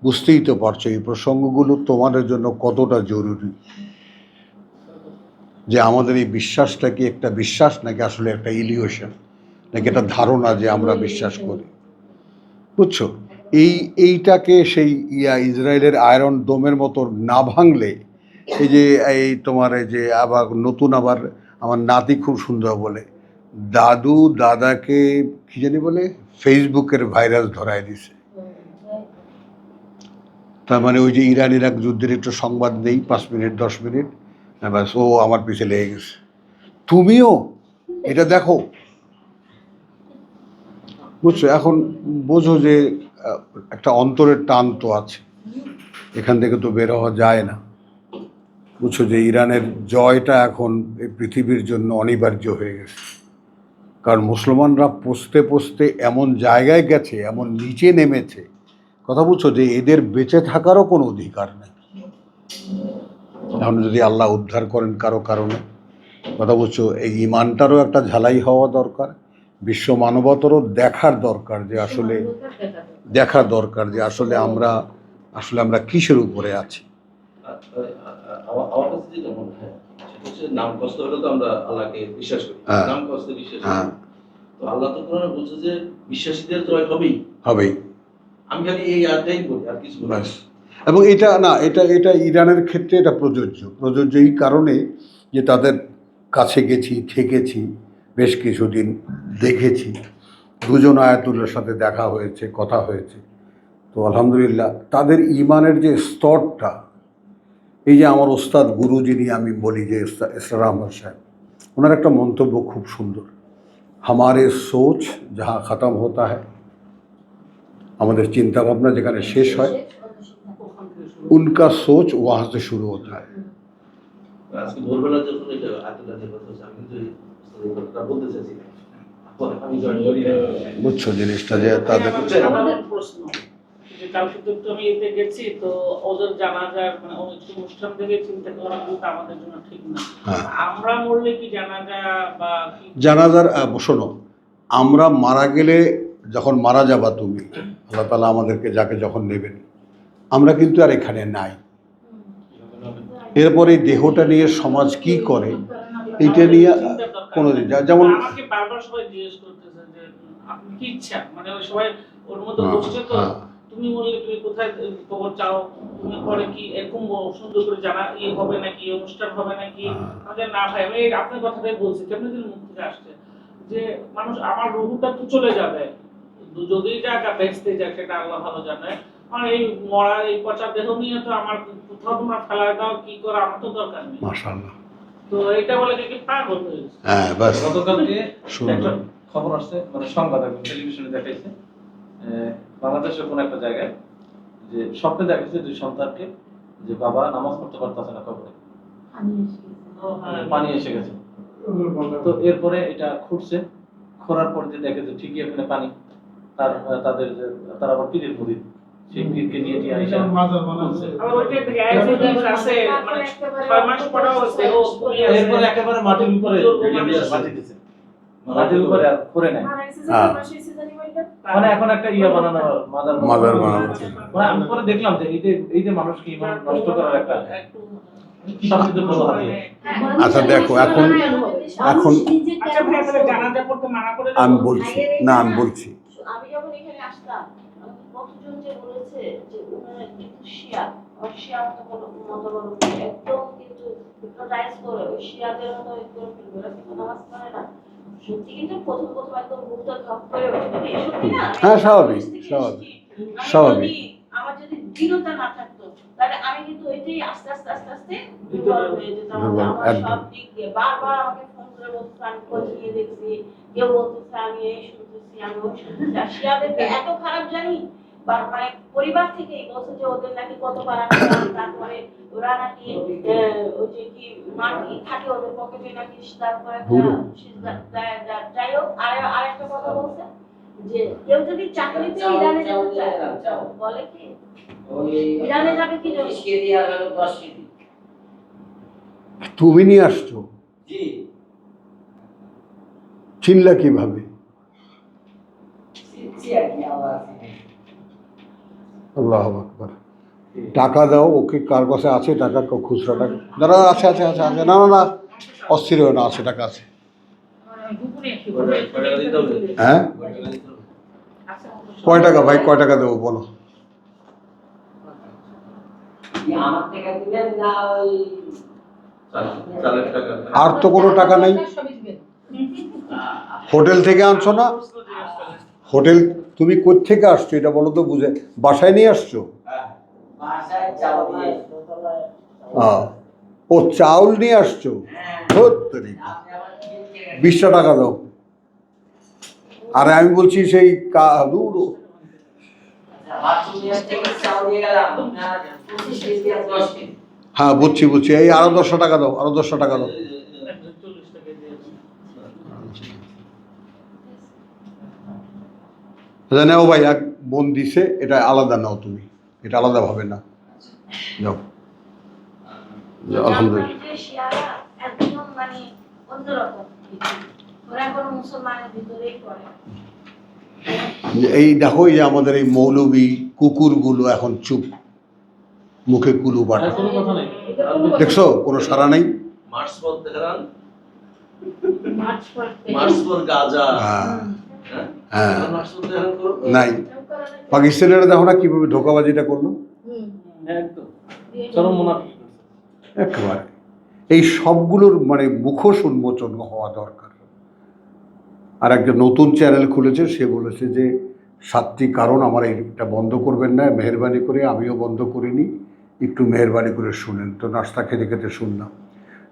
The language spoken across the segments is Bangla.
বুঝতেই তো পারছো এই প্রসঙ্গগুলো তোমাদের জন্য কতটা জরুরি, যে আমাদের এই বিশ্বাসটা কি একটা বিশ্বাস নাকি আসলে একটা ইলিউশন, নাকি একটা ধারণা যে আমরা বিশ্বাস করি, বুঝছো? এইটাকে সেই ইসরায়েলের আয়রন ডোমের মতো না ভাঙলে, এই যে এই তোমার এই যে আবার নতুন আবার আমার নাতি খুব সুন্দর বলে, দাদু দাদাকে কি জানি বলে ফেসবুকের ভাইরাস ধরায় দিছে। তার মানে ওই যে ইরান ইরাক যুদ্ধের একটু সংবাদ নেই 5 মিনিট 10 মিনিট, ব্যাস ও আমার পিছে লেগে গেছে, তুমিও এটা দেখো, বুঝছো? এখন বোঝো যে একটা অন্তরের টান তো আছে, এখান থেকে তো বের হওয়া যায় না, বুঝছো? যে ইরানের জয়টা এখন এই পৃথিবীর জন্য অনিবার্য হয়ে গেছে, কারণ মুসলমানরা পৌঁছতে পৌঁছতে এমন জায়গায় গেছে, এমন নিচে নেমেছে, কথা বুঝছো, যে এদের বেঁচে থাকারও কোনো অধিকার নেই এখন যদি আল্লাহ উদ্ধার করেন কারো কারণে, কথা বুঝছো? এই ইমানটারও একটা ঝালাই হওয়া দরকার, বিশ্ব মানবতারও দেখার দরকার যে আসলে আমরা কিসের উপরে আছি। আমার কাছে যেটা মনে হয় নাম কষ্ট হলে তো আমরা আল্লাহকে বিশ্বাস করি, নাম কষ্টে বিশ্বাস করি, তো আল্লাহ তো কোরআনে বলছে যে বিশ্বাসীদের জয় হবেই। আমি খালি এই আয়াতটাই বলি, আর কিছু বলি। এবং এটা ইরানের ক্ষেত্রে এটা প্রযোজ্য এই কারণে যে তাদের কাছে গেছি, থেকেছি, বেশ কিছুদিন দেখেছি, দুজন আয়াতুল্লার সাথে দেখা হয়েছে, কথা হয়েছে, তো আলহামদুলিল্লাহ তাদের ইমানের যে স্তরটা, এই যে আমার ওস্তাদ গুরু যিনি আমি বলি যে ইসরার আহমদ সাহেব, ওনার একটা মন্তব্য খুব সুন্দর, হামারে সোচ যাহা খতম হতা হয়, আমাদের চিন্তা ভাবনা যেখানে শেষ হয়, উনকা সোচ ওয়াহাঁ সে শুরু হতা হয়। আজকে ভোরবেলা যখন এটা আয়াতুল্লাহ যে কথা হচ্ছে, আমি কিন্তু এই কথাটা বলতে চাইছি, আমি জয়েন করি না, বুঝছো জিনিসটা যে তাদের আমাদের প্রশ্ন যে কালকে তো আমি এতে গেছি, তো ওদের জানাজার মানে অনুষ্ঠান থেকে চিন্তা করা কিন্তু আমাদের জন্য ঠিক না। আমরা মরলে কি জানাজা বা জানাজার শোনো, আমরা মারা গেলে, যখন মারা যাবা তুমি, আল্লাহ তাআলা আমাদেরকে যাকে যখন নেবেন, আমরা কিন্তু আর এখানে নাই, এরপরে এই দেহটা নিয়ে সমাজ কি করে এইটা নিয়ে কোনোদিন, যেমন আমাকে বারবার সবাই জিজ্ঞেস করতেছে যে আপনি কি ইচ্ছা, মানে ওই সবাই ওর মধ্যে বসছে, তো তুমি বললে তুমি কোথায় খবর চাও, তুমি পরে কি এরকম সুন্দর করে জানা হবে নাকি, অনুষ্ঠান হবে নাকি, আমাদের না ভাই আমি আপনার কথাটাই বলছি, কেমন দিন মুখ থেকে আসছে যে মানুষ আমার রুহটা তো চলে যাবে, যদি যাক বেঁচতে যাক সেটা আল্লাহ ভালো জানে, আর এই মরা এই পচা দেহ নিয়ে তো আমার কোথাও তোমরা ফেলায় দাও কি করে, আমার তো দরকার নেই। মাশাআল্লাহ, তো এটা বলে কি পাগল হয়ে গেছে। হ্যাঁ বাস, গতকালকে সুন্দর একটা খবর আসছে, মানে সংবাদ একদম টেলিভিশনে দেখাইছে, বাংলাদেশের কোন একটা জায়গায় যে স্বপ্নে দেখাচ্ছে দুই সন্তানকে, যে বাবা নামাজ পড়তে পারতেছে না, কবরে পানি এসে গেছে, তো এরপরে এটা খুঁড়ছে, খোঁড়ার পর যে দেখে যে ঠিকই ওখানে পানি, তাদের তারা আবার পীরের মুরিদ, সেই পীরকে নিয়ে দিয়ে আইসা খুলছে, এরপরে একেবারে মাটির উপরে বাঁধিতেছে, মাটির উপরে আর করে নাই, মানে এখন একটা ইয়া বানানো, মাদার বানানো, মানে আমি পরে দেখলাম যে এই যে মানুষকে ইমান নষ্ট করার একটা সবচেয়ে বড় হাতিয়ার। আচ্ছা দেখো, এখন আমি বলছি আমি যখন এখানে আসতাম কতজন যে বলেছে যে ওনারা কিন্তু শিয়া মতবাদ একদম কিন্তু হিপনোটাইজ করে ওই শিয়াদের মতো একদম নামাজ পড়ে না, সত্যি কিন্তু প্রথম একদম মুখটা ধপ করে ওঠে, সত্যি না? হ্যাঁ স্বাভাবিক। আমার যদি দৃঢ়তা না থাকতো তাহলে আমি কিন্তু ওইটাই আস্তে আস্তে দুর্বল হয়ে যেতাম। আমার সব দিক দিয়ে বারবার আমাকে ফোন করে বলতে, আমি খোঁজিয়ে দেখছি, কেউ বলতেছে আমি এই শুনতেছি, আমি ওই শুনতেছি, আর শিয়াদেরকে এত খারাপ জানি, মানে পরিবার থেকেই বলছে যে ওদের নাকি কত পারা, তারপরে ওরা নাকি ওই যে কি মাটি থাকে ওদের পকেটে নাকি, তারপরে যাই হোক। আর একটা কথা বলছে যে কেউ যদি চাকরিতে ইরানে যেতে চায়, বলে কি ইরানে যাবে কি জন্য, তুমি নিয়ে আসছো, চিনলা কিভাবে? আল্লাহু আকবার। টাকা দাও ওকে, কার কাছে আছে টাকা, খুচরা টাকা? দাঁড়া, আছে আছে আছে আছে, না না না, অস্থির হয়ে না, আছে, টাকা আছে। হ্যাঁ, কয় টাকা ভাই, কয় টাকা দেবো বলো? আর তো কোনো টাকা নেই। হোটেল থেকে আনছো না? হোটেল তুমি কোত্থেকে আসছো এটা বলো তো, বুঝে বাসায় নিয়ে আসছো? ও চাউল নিয়ে আসছো? 20টা টাকা দাও। আরে আমি বলছি সেই হ্যাঁ বুঝছি বুঝছি, এই আরো 10টা টাকা দাও, আরো 10টা টাকা দাও। নাও ভাই, এক বোন দিছে, এটা আলাদা নাও তুমি, এটা আলাদা ভাবে না, যাও। আলহামদুলিল্লাহ। এই দেখো, এই যে আমাদের এই মৌলবী কুকুরগুলো এখন চুপ, মুখে কুলু বাটা, দেখছো কোনো সারা নেই। হ্যাঁ নাই। পাকিস্তানিরা দেখো না কিভাবে ধোঁকাবাজিটা করলো, একেবারে। এই সবগুলোর মানে মুখোশ উন্মোচন হওয়া দরকার। আর একটা নতুন চ্যানেল খুলেছে, সে বলেছে যে 7টি কারণ আমার এইটা বন্ধ করবেন না, মেহরবানি করে, আমিও বন্ধ করিনি, একটু মেহরবানি করে শুনেন। তো নাস্তা খেতে খেতে শুনলাম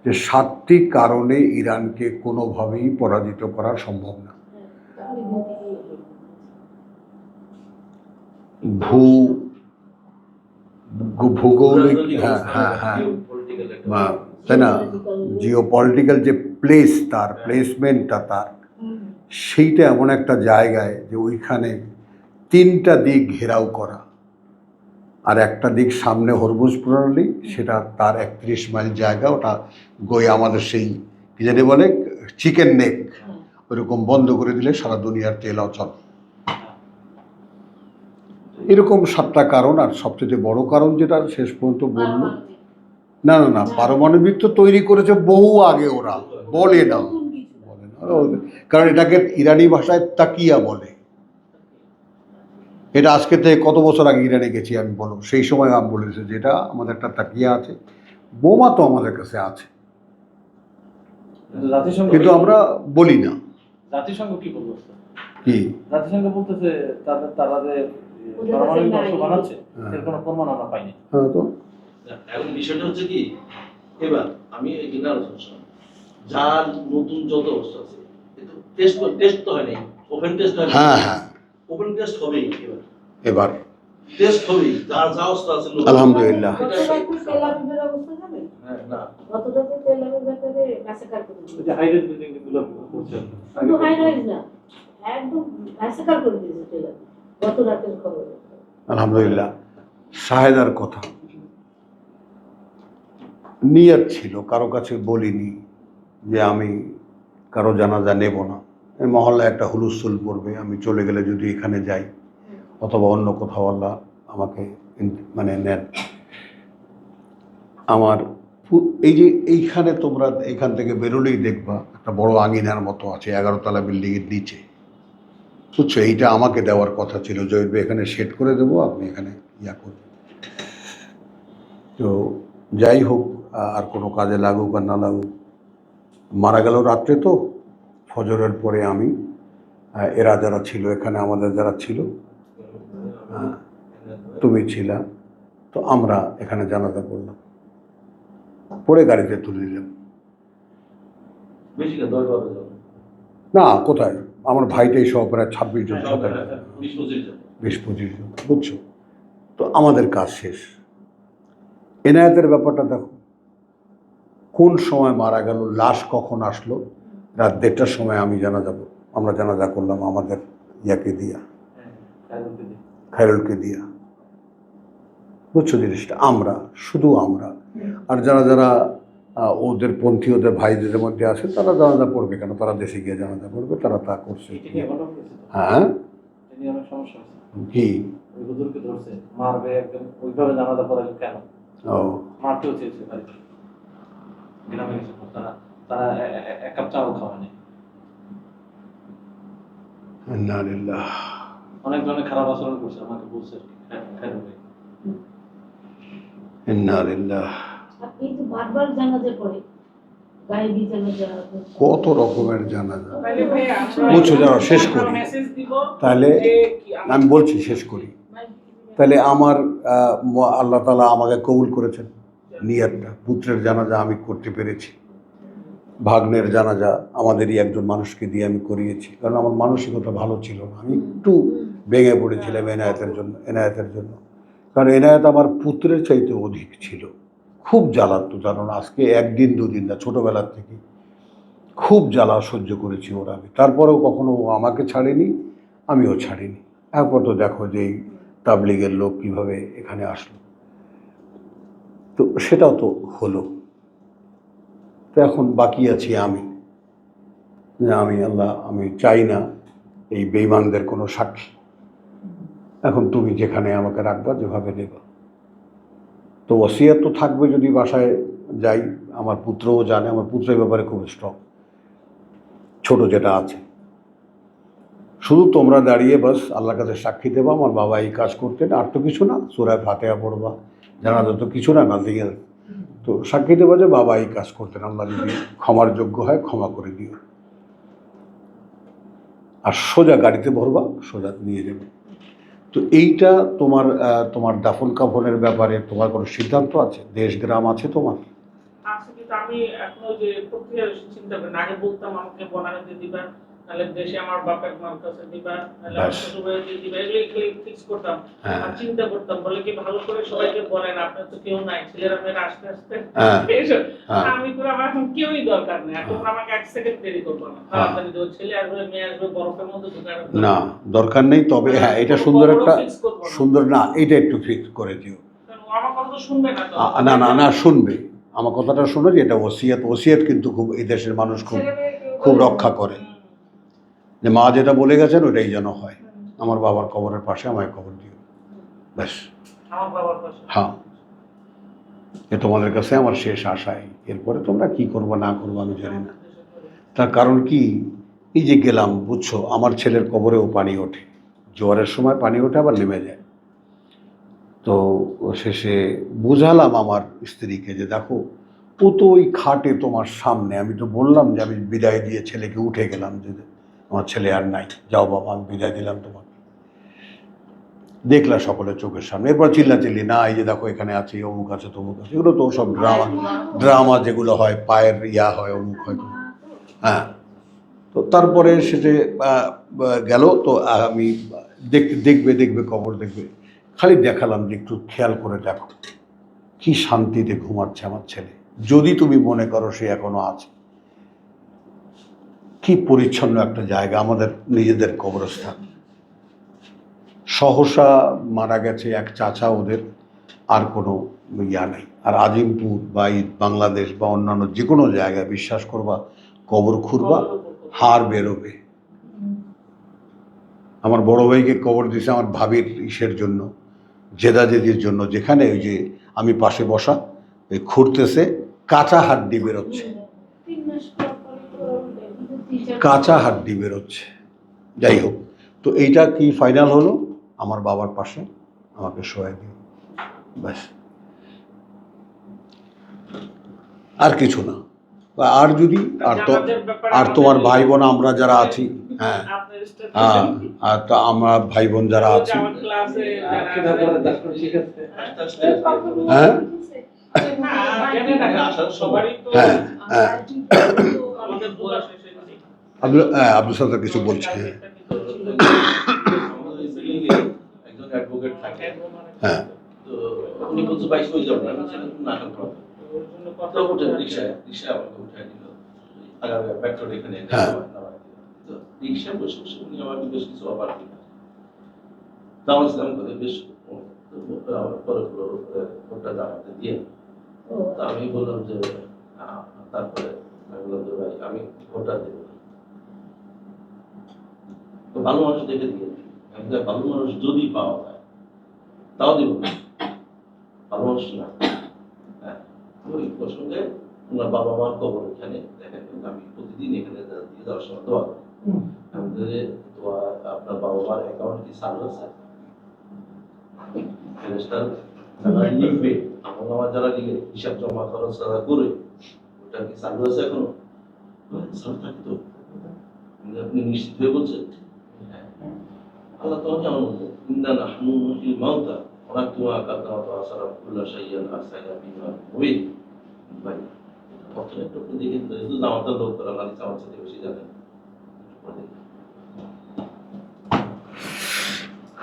যে 7টি কারণে ইরানকে কোনোভাবেই পরাজিত করা সম্ভব না। ভূগোলিক, হ্যাঁ হ্যাঁ হ্যাঁ, তাই না, জিও পলিটিক্যাল যে প্লেস, তার প্লেসমেন্টটা, তার সেইটা এমন একটা জায়গায় যে ওইখানে 3টা দিক ঘেরাও করা, আর একটা দিক সামনে হরমুজ প্রণালী, সেটা তার 31 মাইল জায়গা, ওটা আমাদের সেই কি জানি বলে চিকেন নেক, ওইরকম বন্ধ করে দিলে সারা দুনিয়ার তেল অচল। এরকম 7টা কারণ। আর সবচেয়ে বড় কারণ যেটা শেষ পর্যন্ত বললো, না না না, পারমাণবিক তো তৈরি করেছে বহু আগে, ওরা বলে না, কারণ এটাকে ইরানি ভাষায় তাকিয়া বলে। এটা আজকে থেকে কত বছর আগে ইরানে গেছি আমি, বলো, সেই সময় আমি বলেছি যে এটা আমাদের একটা তাকিয়া আছে, বোমা তো আমাদের কাছে আছে, কিন্তু আমরা বলি না। জাতিসংঘ কি বলবো, কি জাতিসংঘ বলতেছে তারা যে পারমাণবিক অস্ত্র বানাচ্ছে, এর কোনো প্রমাণ আমরা পাইনি। হ্যাঁ, তো এখন বিষয়টা হচ্ছে কি, এবার আমি এখানে আলোচনা করলাম, যার নতুন যত অস্ত্র আছে, কিন্তু টেস্ট তো হয় নাই, ওপেন টেস্ট হয়। হ্যাঁ হ্যাঁ, ওপেন টেস্ট হবেই, এবার টেস্ট হবেই, যার যা অস্ত্র আছে। আলহামদুলিল্লাহ। আলহামদুলিল্লাহ। শাহেদার কথা নিয়ত ছিল, কারো কাছে বলিনি যে আমি কারো জানাজা নেব না, এই মহল্লায় একটা হুলুস্থুল পড়বে, আমি চলে গেলে যদি এখানে যাই অথবা অন্য কোথাও আল্লাহ আমাকে মানে নেন। আমার এই যে এইখানে তোমরা এইখান থেকে বেরোলেই দেখবা একটা বড় আঙিনার মতো আছে 11 তলা বিল্ডিংয়ের নিচে, বুঝছো? এইটা আমাকে দেওয়ার কথা ছিল, জহির ভাই এখানে সেট করে দেবো, আপনি এখানে ইয়া করবেন। তো যাই হোক, আর কোনো কাজে লাগুক আর না লাগুক, মারা গেল রাত্রে, তো ফজরের পরে আমি, এরা যারা ছিল এখানে, আমাদের যারা ছিল, তুমি ছিলা, তো আমরা এখানে জানাজা পড়লাম, পরে গাড়িতে তুলে দিলাম। না, কোথায়, আমার ভাইটাই সহ প্রায় 26 জন, 20-25 জন, বুঝছো? তো আমাদের কাজ শেষ। এনায়েতের ব্যাপারটা দেখো, কোন সময় মারা গেল, লাশ কখন আসলো, রাত 1:30টার সময় আমরা জানাজা করলাম আমাদের ইয়াকে দিয়া, খায়রুলকে দিয়া, বুঝছো জিনিসটা? আমরা, শুধু আমরা, আর যারা যারা ওদের পন্থী, ওদের ভাইদের মধ্যে আছে, তারা জানাজা পড়বে কেন, তারা দেশে গিয়ে জানাজা পড়বে, তারা তা করছে। হ্যাঁ, কি ওই হুজুরকে ধরছে, মারবে একদম, ওইভাবে জানাজা পড়াইলো কেন? ও মারতেও চেয়েছে ভাই, গ্রামে কিছু তারা তারা এক কাপ চাও খাওয়া নেই। ইন্না লিল্লাহ। অনেক ধরনের খারাপ আচরণ করছে, আমাকে বলছে খাইরুল ভাই। ইন্না লিল্লাহ। আপনি তো বারবার জানাজা পড়ে, গায়েবী জানাজা, কত রকমের জানাজা। তাহলে ভাই বুঝছো, যাও, শেষ করি। মেসেজ দিব তাহলে যে কি আমি বলছি, শেষ করি। তাহলে আমার আল্লাহ তাআলা আমাকে কবুল করেছেন নিয়তটা, পুত্রের জানাজা আমি করতে পেরেছি, ভাগ্নের জানাজা আমাদেরই একজন মানুষকে দিয়ে আমি করিয়েছি, কারণ আমার মানসিকতা ভালো ছিল না, আমি একটু ভেঙে পড়েছিলাম এনায়েতের জন্য। কারণ এনায়েত আমার পুত্রের চাইতে অধিক ছিল, খুব জ্বালাতো, জানো না, আজকে একদিন দুদিন না, ছোটোবেলার থেকে খুব জ্বালা সহ্য করেছি ওর আমি। তারপরেও কখনো ও আমাকে ছাড়েনি, আমিও ছাড়িনি। এরপর তো দেখো যে এই তাবলিগের লোক কীভাবে এখানে আসলো, তো সেটাও তো হলো। তো এখন বাকি আছি আমি, যে আমি চাই না এই বেঈমানদের কোনো সাক্ষী। এখন তুমি যেখানে আমাকে রাখবা, যেভাবে নেবা, তো ওসিয়ত তো থাকবে। যদি বাসায় যাই, আমার পুত্রও জানে, আমার পুত্রের ব্যাপারে খুব স্ট্রং, ছোট যেটা আছে, শুধু তোমরা দাঁড়িয়ে বাস আল্লাহর কাছে সাক্ষী দেবা আমার বাবা এই কাজ করতেন, আর তো কিছু না, সূরা ফাতিহা পড়বা, জানাজা তো কিছু না, নাজিয়া, তো সাক্ষী দেবা যে বাবা এই কাজ করতেন, আল্লাহ যদি ক্ষমার যোগ্য হয় ক্ষমা করে দিও, আর সোজা গাড়িতে ভরবা, সোজা নিয়ে যাবে। তো এইটা তোমার দাফন কাফনের ব্যাপারে তোমার কোনো সিদ্ধান্ত আছে? দেশ গ্রাম আছে তোমার? আচ্ছা, কিন্তু আমি এখনো যে প্রক্রিয়া চিন্তা করি না। আগে বলতাম আমাকে বনানীতে দিবা, তাহলে দেশে আমার বাপের মার কাছে দিবা, তাহলে আমার শ্বশুরবাড়িতে দিবা, এগুলো ফিক্স করতাম। আর চিন্তা করতাম, বলে কি ভালো করে সবাইকে বলেন আপনার তো কেউ নাই, ছেলেরা মেয়েরা আস্তে আস্তে এইসব। আমি তো আমার এখন কেউই দরকার নেই, এখন আমাকে এক সেকেন্ড দেরি করবো না, তাড়াতাড়ি দেবো, ছেলে আসবে মেয়ে আসবে, বরফের মধ্যে ঢুকানো না, দরকার নেই। তবে হ্যাঁ, এটা সুন্দর একটা সুন্দর, না এটা একটু ফিক্স করে দিও। আমার কথা তো শুনবে না তো। না না না, শুনবে, আমার কথাটা শোনো, যে এটা ওসিয়ত কিন্তু খুব এই দেশের মানুষ খুব রক্ষা করে, যে মা যেটা বলে গেছেন ওটাই যেন হয়। আমার বাবার কবরের পাশে আমায় কবর দিও, ব্যাস। আমার বাবার পাশে, হ্যাঁ, এ তোমাদের কাছে আমার শেষ আশাই। এরপরে তোমরা কি করবো না করবো আমি জানি না। তার কারণ কি, এই যে গেলাম, বুঝছো, আমার ছেলের কবরেও পানি ওঠে, জোয়ারের সময় পানি ওঠে আবার নেমে যায়। তো শেষে বুঝালাম আমার স্ত্রীকে যে দেখো, ও তো ওই খাটে তোমার সামনে, আমি তো বললাম যে আমি বিদায় দিয়ে ছেলেকে উঠে গেলাম, যে আমার ছেলে আর নাই, যাও বাবা আমি বিদায় দিলাম তোমাকে। দেখলা সকলের চোখের সামনে, এরপর চিল্লাচিল্লি, না এই যে দেখো এখানে আছে, অমুক আছে, তমুক আছে, এগুলো তো সব ড্রামা যেগুলো হয়, পায়ের হয়, অমুক হয়। হ্যাঁ, তো তারপরে সেটা গেল। তো আমি দেখবে কবর দেখবে, খালি দেখালাম যে একটু খেয়াল করে দেখো কি শান্তিতে ঘুমাচ্ছে আমার ছেলে, যদি তুমি মনে করো সে এখনো আছে। কি পরিচ্ছন্ন একটা জায়গা আমাদের নিজেদের কবরস্থান। সহসা মারা গেছে এক চাচা ওদের, আর কোনো ইয়া নেই। আর আজিমপুর বা এই বাংলাদেশ বা অন্যান্য যে কোনো জায়গায় বিশ্বাস করবা, কবর খুঁড়বা, হাড় বেরোবে। আমার বড় ভাইকে কবর দিয়েছে আমার ভাবির ইসের জন্য, জেদাজেদির জন্য, যেখানে ওই যে আমি পাশে বসা, ওই খুঁড়তেছে, কাঁচা হাড্ডি বেরোচ্ছে, কাঁচা হাড্ডি বেরোচ্ছে। যাই হোক, তো এইটা কি ফাইনাল হলো, আমার বাবার পাশে আমাকে শোয়াই দিল, ব্যাস, আর কিছু না। আর যদি আর তোমার ভাই বোন আমরা যারা আছি, হ্যাঁ হ্যাঁ, আর তো আমরা ভাই বোন যারা আছি, হ্যাঁ হ্যাঁ হ্যাঁ, আব্দুল সাত্তার কিছু বলছে। একজন অ্যাডভোকেট থাকে, হ্যাঁ, তো উনি বলছে 22 হয়ে যাবে না, না কথা উঠে রিক্সা আমাকে উঠাই দিল, আগামী মেট্রোর এখানে নামাই দিল। তো রিক্সা বসে বসে উনি আমার বেশ কিছু অফার দিলেন, দাম ইসলাম করে বেশ পরে ওটা দামাতে দিয়ে। তো আমি বললাম যে তারপরে আমি বললাম যে ভাই আমি ভোটটা দেব, তো ভালো মানুষ দেখে দিয়ে, ভালো মানুষ যদি পাওয়া যায় তাও দিব না, ভালো মানুষ না। হ্যাঁ, ওই প্রসঙ্গে ওনার বাবা মার কবর এখানে দেখেন, কিন্তু আমি প্রতিদিন এখানে দিয়ে যাওয়ার সময় দোয়া করি। আমি বলি, দোয়া আপনার বাবা মার অ্যাকাউন্ট কি চালু আছে? ফেরেশতার যারা লিখবে, আমল নামা যারা লিখে হিসাব জমা খরচ যারা করে, ওটা কি চালু আছে এখনো? চালু থাকে তো। আপনি নিশ্চিত হয়ে বলছেন? হ্যাঁ। আল্লাহ তো যেমন বলছেন, ইন্না নাহনু নুহয়িল মাউতা ওয়া নাকতুবু মা কাদ্দামাত ওয়া আসারা কুল্লা শাইইন আহসাইনা ফি ইমামিন মুবিন। ভাই, কত একটু দেখে তো শুধু আমাদের লোক করা মানে আমার সাথে বেশি জানেন।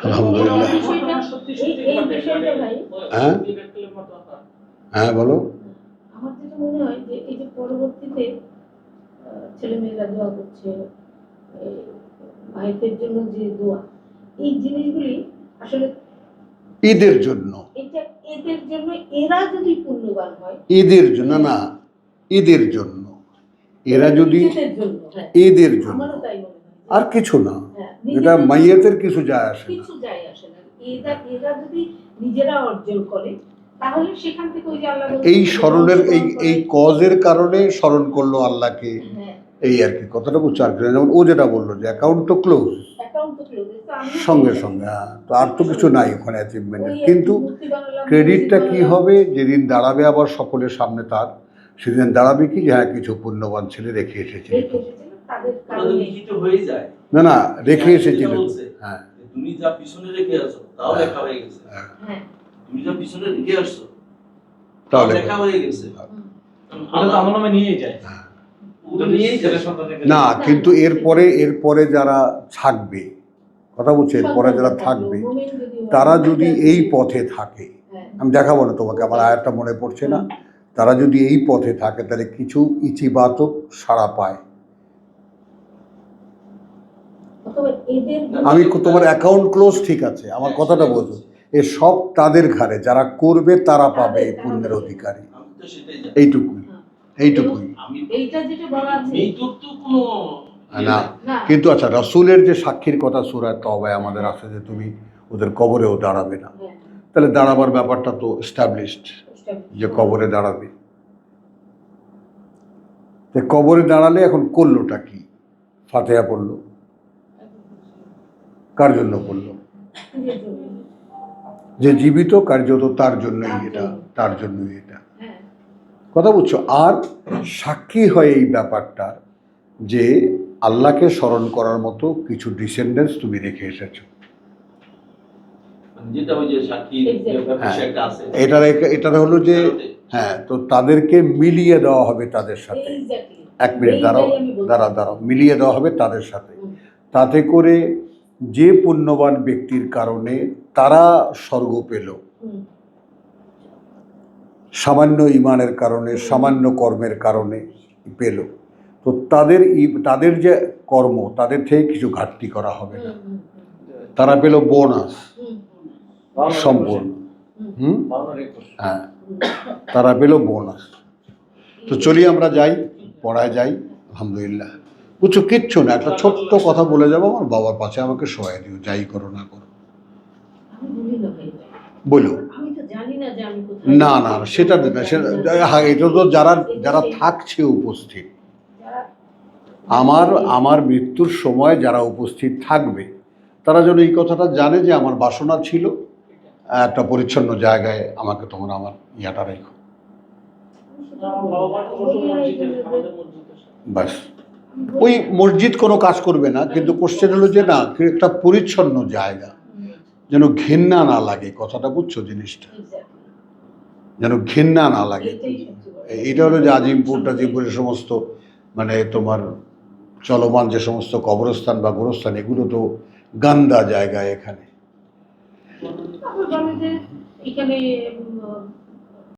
আলহামদুলিল্লাহ। সত্যি এই বিষয়টা ভাই, হ্যাঁ? হ্যাঁ বলো। আমার যেটা মনে হয় যে এই যে পরবর্তীতে ছেলেমেয়েরা দোয়া করছে, মায়েদের জন্য যে দোয়া, এই জিনিসগুলি আসলে ঈদের জন্য, এটা এদের জন্য, এরা যদি পুণ্যবান হয়, ঈদের জন্য না, ঈদের জন্য, এরা যদি নিজেদের জন্য, হ্যাঁ, ঈদের জন্য, আমারও তাই মনে হয়। আর কিছু না, হ্যাঁ, এটা নিজেদের মাইয়াতের কিছু যায় আসে না। কিছু যায় আসে না। এরা যদি নিজেরা অর্জন করে, তাহলে সেখান থেকে ওই যে আল্লাহ এই স্মরণের এই কজের কারণে স্মরণ করলো আল্লাহকে, হ্যাঁ, এই আর কি কথাটা বুঝছো। আর কি, যেমন ও যেটা বললো যে অ্যাকাউন্ট তো ক্লোজ, অ্যাকাউন্ট তো ক্লোজ, তো আমি সঙ্গে সঙ্গে, হ্যাঁ, তো আর তো কিছু নাই ওখানে অ্যাচিভমেন্টের। ওই কিন্তু মুক্তি বাংলা, ক্রেডিটটা মুক্তি কি বাংলা, হবে যেদিন দাঁড়াবে আবার সকলের সামনে, তার সেদিন দাঁড়াবে কি যে হ্যাঁ কিছু পুণ্যবান ছেলে রেখে এসেছিল। রেখে এসেছিল, তাদের ওটা তো কারণে লিখিত হয়ে যায়। না না, রেখে এসেছিল, বলছে, হ্যাঁ তুমি যা পিছনে রেখে আসো তাও লেখা হয়ে গেছে। হ্যাঁ, তুমি যা পিছনে রেখে আসছো তাও তাও লেখা। লেখা হয়ে গেছে। ওটা তো আমার নামে নিয়েই যায়, ওটা নিয়েই ছেলে যায়। সন্তানকে না, কিন্তু এরপরে যারা থাকবে, কথা বলছে, এরপরে যারা থাকবে তারা যদি এই পথে থাকে, আমি দেখাবো না তোমাকে, আমার আয়াতটা মনে পড়ছে না, তারা যদি এই পথে থাকে তাহলে কিছু ইতিবাচক সাড়া পায়। আমি তোমার অ্যাকাউন্ট ক্লোজ ঠিক আছে, আমার কথাটা বোঝো, এ সব তাদের ঘাড়ে, যারা করবে তারা পাবে এই পুণ্যের অধিকারী। আমি তো সেটাই জানি। এইটুকুই, এইটুকুই। আমি এইটা যেটা বলা আছে, মৃত্যুর তো কোনো না, কিন্তু আচ্ছা, রাসূলের যে সাক্ষীর কথা সূরা তওবায় আমাদের আছে যে তুমি ওদের কবরেও দাঁড়াবে না, তাহলে দাঁড়াবার ব্যাপারটা তো এস্টাবলিশড, যে কবরে দাঁড়াবে। তো কবরে দাঁড়ালে এখন করলোটা কি? ফাতিহা পড়লো, কার জন্য পড়লো? যে জীবিত কার্যত তার জন্যই এটা, তার জন্যই এটা, কথা বুঝছো। আর সাক্ষী হয় এই ব্যাপারটা যে আল্লাহকে স্মরণ করার মতো কিছু ডিসেন্ডেন্টস তুমি রেখে এসেছো। যেটা ওই যে সাক্ষী একটা আছে, এটা হলো যে হ্যাঁ, তো তাদেরকে মিলিয়ে দেওয়া হবে তাদের সাথে। এক মিনিট দাঁড়াও, মিলিয়ে দেওয়া হবে তাদের সাথে। তাতে করে যে পুণ্যবান ব্যক্তির কারণে তারা স্বর্গ পেল, সামান্য ঈমানের কারণে, সামান্য কর্মের কারণে পেল, তো তাদের যে কর্ম, তাদের থেকে কিছু ঘাটতি করা হবে না, তারা পেল বোনাস সম্পূর্ণ। হ্যাঁ, তারা পেল বোনাস। তো চলি আমরা যাই, পড়ায় যাই। আলহামদুলিল্লাহ, বুঝছো, কিচ্ছু না, একটা ছোট্ট কথা বলে যাবো, আমার বাবার পাশে আমাকে শোয়াই দিও, যাই করো না করো। বলো। না না, সেটা না, এটা তো যারা থাকছে উপস্থিত, আমার মৃত্যুর সময় যারা উপস্থিত থাকবে, তারা যেন এই কথাটা জানে যে আমার বাসনা ছিল একটা পরিচ্ছন্ন জায়গায় আমাকে তোমরা আমার ইয়াটা রেখো, বাস। ওই মসজিদ কোনো কাজ করবে না, কিন্তু কোশ্চেন হলো যে না, একটা পরিচ্ছন্ন জায়গা, যেন ঘেন্না না লাগে, কথাটা বুঝছো জিনিসটা, যেন ঘেন্না না লাগে। এটা হলো যে আজিমপুরের সমস্ত মানে তোমার চলমান যে সমস্ত কবরস্থান বা গোরস্থান, এগুলো তো গান্দা জায়গা। এখানে এখানে